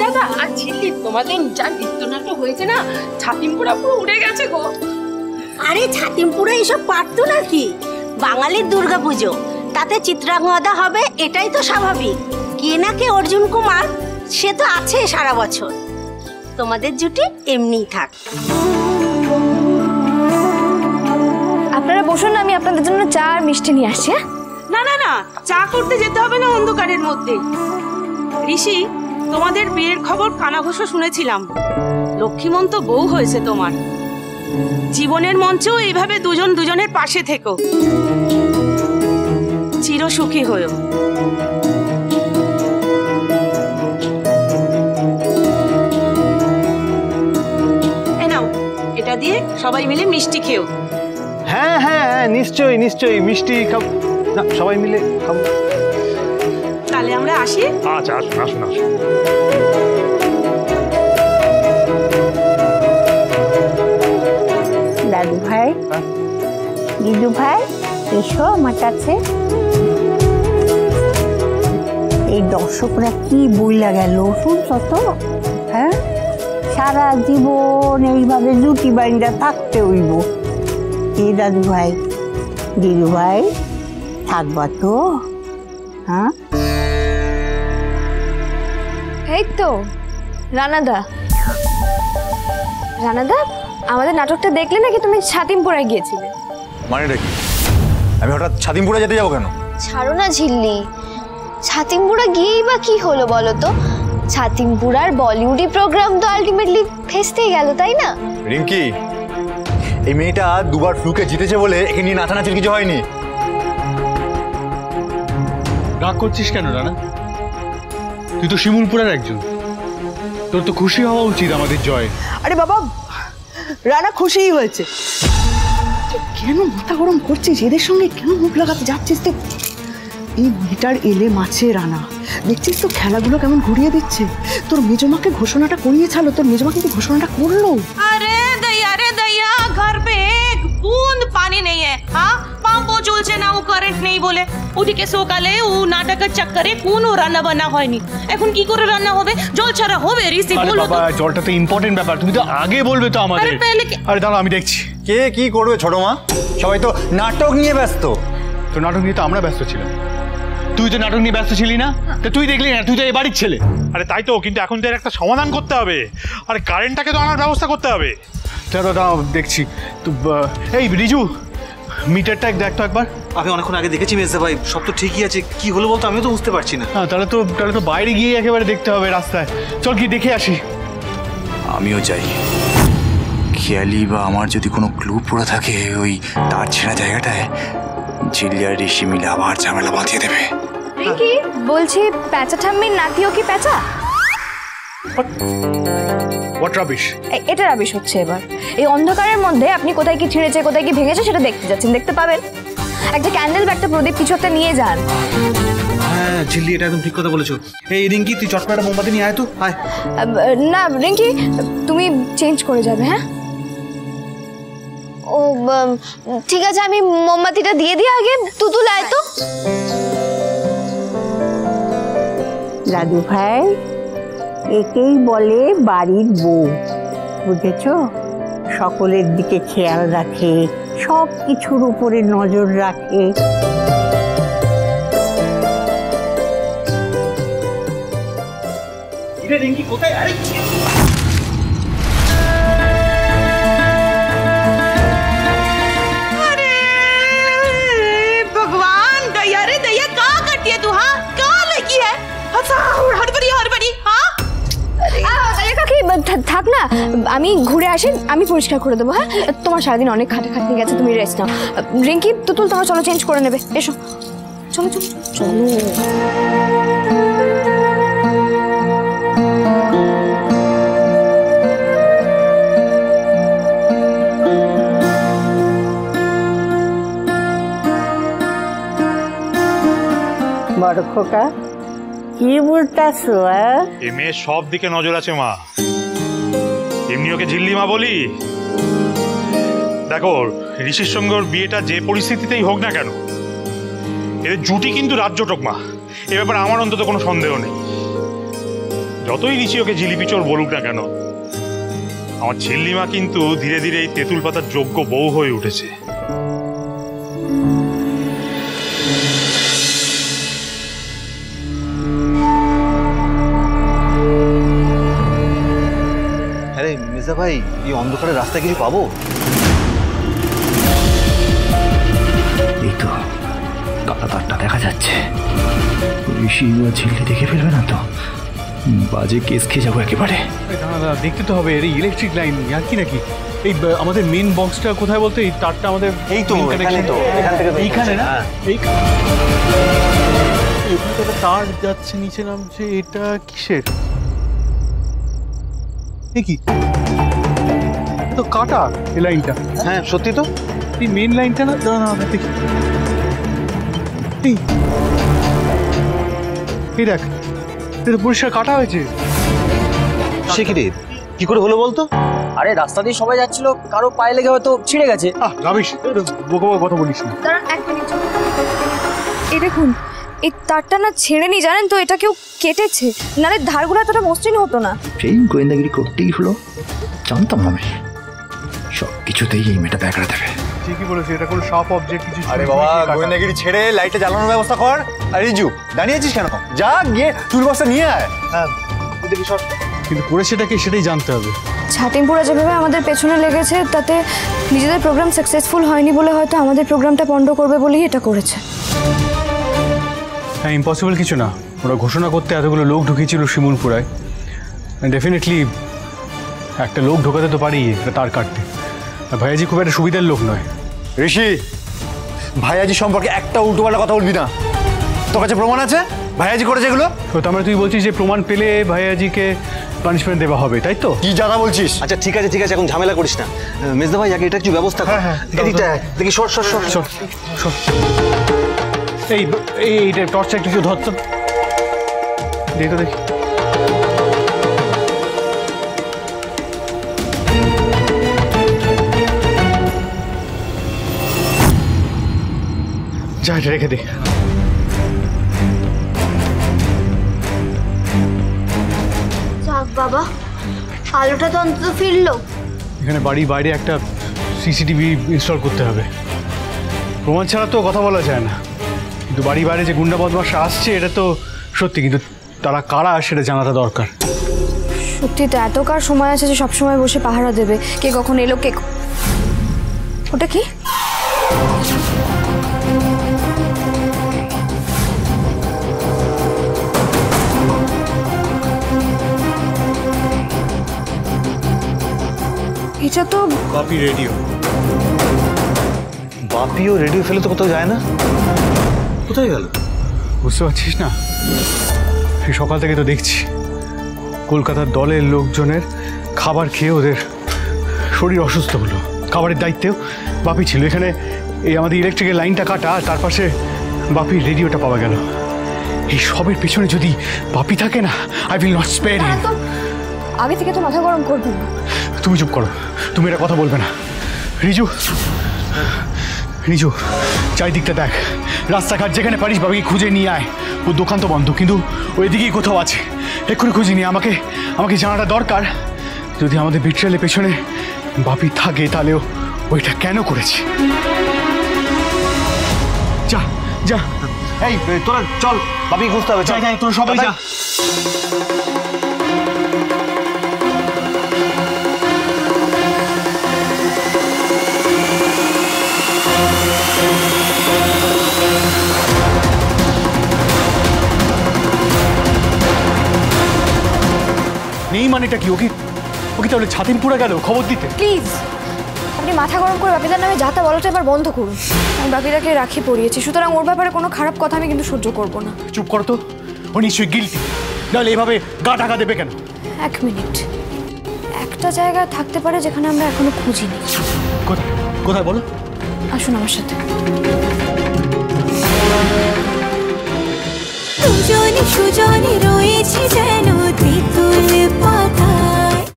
দাদা আর ঝিল্লি, তোমাদের যা নৃত্যনাট্য হয়েছে না, ছাতিমপুরা পুরো উড়ে গেছে গো। আরে ছাতিমপুরা এসব পারতো নাকি? বাঙালির দুর্গাপুজো, তাতে চিত্রাঙ্গদা হবে, এটাই তো স্বাভাবিক। কে না কে অর্জুন কুমার, সে তো আছে সারা বছর। তোমাদের জুটি এমনিই থাক। আপনারা বসুন, আমি আপনাদের জন্য চা আর মিষ্টি নিয়ে আসছি। না না না, চা করতে যেতে হবে না অন্ধকারের মধ্যে। ঋষি, তোমাদের বিয়ের খবর কানাঘোষা শুনেছিলাম। লক্ষ্মীমন্ত বউ হয়েছে তোমার। জীবনের মঞ্চেও এইভাবে দুজন দুজনের পাশে থেকো, চিরসুখী হয়েও। এই নাও, এটা দিয়ে সবাই মিলে মিষ্টি খেও। হ্যাঁ হ্যাঁ হ্যাঁ, নিশ্চয়ই নিশ্চয়ই, মিষ্টি খাবো না, সবাই মিলে খাবো। তাহলে আমরা আসি। আচ্ছা, আসুন আসুন আসুন। দাদু ভাই, দিদু ভাই, এসো আমার কাছে। এই দর্শকরা কি বইলা গেল শুনছ তো? হ্যাঁ, সারা জীবন এইভাবে জুটি বাইন্দা থাকতে হইব। কি দাদু ভাই, দিদু ভাই, থাকবা তো? হ্যাঁ, এই তো রানাদা। রানাদা, আমাদের নাটকটা দেখলে নাকি তুমি ছাতিমপুরায় গিয়েছিলে? মানেটা কি? আমি হঠাৎ ছাতিমপুরা যেতে যাবো কেন? ছাড়ো না ঝিল্লি, ছাতিমপুরা গিয়েই বা কি হলো বলো তো? ছাতিমপুরার বলিউডি প্রোগ্রাম তো আলটিমেটলি ফেস্তেই গেল, তাই না? রিঙ্কি, এই মেয়েটা দুবার ফ্লুকে জিতেছে বলে একে নিয়ে নাচানাচির কিছু হয়নি। রাগ করছিস কেন রানা? তুই তো শিমুলপুরের একজন, তোর তো খুশি হওয়া উচিত আমাদের জয়। আরে বাবা, রানা খুশিই হয়েছে। কেন মাথা গরম করছিস? এদের সঙ্গে কেন মুখ লাগাতে যাচ্ছিস? তো এই মেয়েটার এলে মাছে রানা, দেখছিস তো খেলাগুলো কেমন ঘুরিয়ে দিচ্ছে। তোর মেজমাকে ঘোষণাটা করিয়ে ছাড়লো, তোর মেজমা কিন্তু ঘোষণাটা করলো। अरे दैया, घर पे एक बूंद पानी नहीं है। हाँ, পাম্পও চলছে না, ও কারেন্ট নেই বলে। ওদিকে সকালে ও নাটকের চক্করে কোনো রান্না বান্না হয়নি। এখন কি করে রান্না হবে? জল ছাড়া হবে? ঋষি আরে বলো তো। বাবা, জলটা তো ইম্পর্টেন্ট ব্যাপার, তুমি তো আগে বলবে তো আমাদের। আরে দাঁড়াও, আমি দেখছি। কে কি করবে ছোট মা? সবাই তো নাটক নিয়ে ব্যস্ত। তো নাটক নিয়ে তো আমরা ব্যস্ত ছিলাম, তুই তো নাটক নিয়ে ব্যস্ত ছিলি না? তো তুই দেখলি না, তুই তো এই বাড়ির ছেলে। আরে তাই তো, কিন্তু এখন তো এর একটা সমাধান করতে হবে। আরে কারেন্টটাকে তো আনার ব্যবস্থা করতে হবে। দাঁড়াও দেখছি তো। এই রিজু, মিটারটা দেখ তো একবার। আমি অনেকক্ষণ আগে দেখেছি মেজদা ভাই, সব তো ঠিকই আছে। কি হলো বলতো, আমিও তো বুঝতে পারছি না। হ্যাঁ, তাহলে তো বাইরে গিয়ে একেবারে দেখতে হবে রাস্তায়। চল কি দেখে আসি। আমিও যাই। খেয়ালি বা আমার যদি কোনো ক্লু পড়ে থাকে ওই তার ছেঁড়া জায়গাটায়, ঝিল্লি আর ঋষি মিলে আবার ঝামেলা বাঁধিয়ে দেবে। কি বলছি, প্যাঁচা ঠাম্মির নাতিও কি প্যাঁচা? What rubbish! এটা রাবিশ হচ্ছে। এবার এই অন্ধকারের মধ্যে আপনি কোথায় কি ছিঁড়েছে, কোথায় কি ভেঙেছে সেটা দেখতে যাচ্ছেন, দেখতে পাবেন। একটা ক্যান্ডেল বা একটা প্রদীপ কিছু একটা নিয়ে যান। হ্যাঁ ঝিল্লি, এটা একদম ঠিক কথা বলেছো। এই রিঙ্কি, তুই চট করে একটা মোমবাতি নিয়ে আয় তো। আয়। না রিঙ্কি, তুমি চেঞ্জ করে যাবে। হ্যাঁ, ও ঠিক আছে, আমি মোমবাতিটা দিয়ে দিই আগে। তুতুল আয় তো। দাদু ভাই, একেই বলে বাড়ির বউ, বুঝেছ? সকলের দিকে খেয়াল রাখে, সব কিছুর উপরে নজর রাখে। রিঙ্কি কোথায়? আরে भगवान, दैया रे दैया, कहाँ करती है तू? हाँ, कहाँ लगी है? अच्छा, हड़बड़ी हाँ। কাকি থাক না, আমি ঘুরে আসি, আমি পরিষ্কার করে দেবো। হ্যাঁ, তোমার সারাদিন অনেক খাটাখাটনি গেছে, তুমি রেস্ট নাও। রিঙ্কি, তুতুল, তোমরা চলো, চেঞ্জ করে নেবে। এসো, চলো চলো চলো। বড় খোকা, কি বলতাছো? এই মেয়ের সব দিকে নজর আছে মা। এমনি ওকে ঝিল্লি মা বলি। দেখো, ঋষির সঙ্গে ওর বিয়েটা যে পরিস্থিতিতেই হোক না কেন, এদের জুটি কিন্তু রাজ্যটক মা। এ ব্যাপারে আমার অন্তত কোনো সন্দেহ নেই। যতই ঋষি ওকে জিলিপি চোর বলুক না কেন, আমার ঝিল্লিমা কিন্তু ধীরে ধীরে এই তেঁতুল পাতার যোগ্য বউ হয়ে উঠেছে। আরে মির্জা ভাই, এই অন্ধকারের রাস্তায় কিছু পাবো? এই তো কাটা তারটা দেখা যাচ্ছে। ঋষি ও ঝিল্লি দেখে ফেলবে না তো? বাজে কেস খেয়ে যাবো একেবারে। দাদা দেখতে তো হবে, এই ইলেকট্রিক লাইন আর কি নাকি? এই আমাদের মেন বক্সটা কোথায় বলতে? এই তারটা আমাদের এই তো এখানে, তো এখান থেকে এইখানে না? এইখানে তার যাচ্ছে নিচে নামছে, এটা কিসের? কি তো কাটা এই লাইনটা? হ্যাঁ সত্যি তো, এই মেন লাইনটা না? না দেখি, এই দেখ, এটা পরিষ্কার কাটা হয়েছে। সে কি রে, কি করে হলো বলতো? আরে রাস্তা দিয়ে সবাই যাচ্ছিল, কারো পায়ে লেগে হয়তো ছিঁড়ে গেছে। রাবিশ, বোকা বোকা কথা বলিস না। দাঁড়ান এক মিনিট। এই দেখুন, এই তারটা না ছেড়েনি, জানেন তো? এটা কেউ কেটেছে, নাহলে ধারগুলো এতটা মসৃণ হতো না। সেই গোয়েন্দাগিরি করতেই হলো, জানতাম না আমি। সব কিছুতেই এই মেয়েটা ব্যাকড়া দেবে। ঠিকই বলেছি, এটা কোনো শার্প অবজেক্ট কিছু। আরে বাবা, গোয়েন্দাগিরি ছেড়ে লাইটটা জ্বালানোর ব্যবস্থা কর। আর রিজু, দাঁড়িয়ে আছিস কেন? যা গিয়ে টুল বক্সটা নিয়ে আয়। হ্যাঁ দেখি সব, কিন্তু করেছেটা কি সেটাই জানতে হবে। ছাতিমপুরা যেভাবে আমাদের পেছনে লেগেছে, তাতে নিজেদের প্রোগ্রাম সাকসেসফুল হয়নি বলে হয়তো আমাদের প্রোগ্রামটা পন্ড করবে বলেই এটা করেছে। হ্যাঁ, ইম্পসিবল কিছু না। ওরা ঘোষণা করতে এতগুলো লোক ঢুকিয়েছিল শিমুলপুরায়, ডেফিনেটলি একটা লোক ঢোকাতে তো পারি এটা তার কাটতে। আর ভাইয়াজি খুব একটা সুবিধার লোক নয়। ঋষি, ভাইয়াজি সম্পর্কে একটা উল্টোপাল্টা কথা বলবি না। তোর কাছে প্রমাণ আছে ভাইয়াজি করেছে এগুলো? তো তার মানে তুই বলছিস যে প্রমাণ পেলে ভাইয়াজিকে পানিশমেন্ট দেওয়া হবে, তাই তো? কি জানা বলছিস? আচ্ছা ঠিক আছে, এখন ঝামেলা করিস না। মেজদা ভাই, আগে এটা কিছু ব্যবস্থা কর। এদিকটা দেখি, সর সর সর সর সর। এইটা টর্চটা একটু ধর তো, দেখি তো, দেখি। যা, এটা রেখে দে। যাক বাবা, আলোটা তো অন্তত ফিরলো। এখানে বাড়ির বাইরে একটা সিসিটিভি ইনস্টল করতে হবে। প্রমাণ ছাড়া তো কথা বলা যায় না, কিন্তু বাড়ির বাইরে যে গুন্ডা বদমাশ আসছে এটা তো সত্যি, কিন্তু তারা কারা সেটা জানাটা দরকার। সত্যি তো, এত কার সময় আছে যে সবসময় বসে পাহারা দেবে? কে কখন এলো, কে ওটা কি? এটা তো বাপি রেডিও। বাপিও রেডিও ফেলে তো কোথাও যায় না, কোথায় গেল? বুঝতে পারছিস না? সেই সকাল থেকে তো দেখছি কলকাতার দলের লোকজনের খাবার খেয়ে ওদের শরীর অসুস্থ হলো। খাবারের দায়িত্বেও বাপি ছিল। এখানে এই আমাদের ইলেকট্রিকের লাইনটা কাটা, তার পাশে বাপির রেডিওটা পাওয়া গেল। এই সবের পেছনে যদি বাপি থাকে না, আই উইল নট স্পেয়ার হিম। আগে থেকে তো মাথা গরম করবে না। তুমি চুপ করো, তুমি এটা কথা বলবে না। রিজু, রিজু, চারিদিকটা দেখ, রাস্তাঘাট যেখানে পারিস বাবাকে খুঁজে নিয়ে আয়। ও দোকান তো বন্ধ, কিন্তু ওইদিকেই কোথাও আছে। এক্ষুনি খুঁজে নিয়ে আমাকে জানাটা দরকার। যদি আমাদের বিট্রেলের পেছনে বাপি থাকে, তাহলেও ওইটা কেন করেছে। যা যা, এই তোরা চল, বাপি খুঁজতে হবে। যাই যাই, তোরা সবাই যা। নেই মানেটা কি? ওকে তাহলে ছাতিমপুরা গেল খবর দিতে? প্লিজ, আপনি মাথা গরম করে বাপিদার নামে যাতা বলাটা এবার বন্ধ করুন। আমি বাপিদাকে রাখি পড়িয়েছি, সুতরাং ওর ব্যাপারে কোনো খারাপ কথা আমি কিন্তু সহ্য করব না। চুপ করো তো, ও নিশ্চয়ই গিল্টি, নাহলে এভাবে গা ঢাকা দেবে কেন? এক মিনিট, একটা জায়গায় থাকতে পারে যেখানে আমরা এখনো খুঁজিনি। কোথায় বলো? আসুন আমার সাথে। দুজনে সুজনে রয়েছে যেন তেঁতুল পাতা।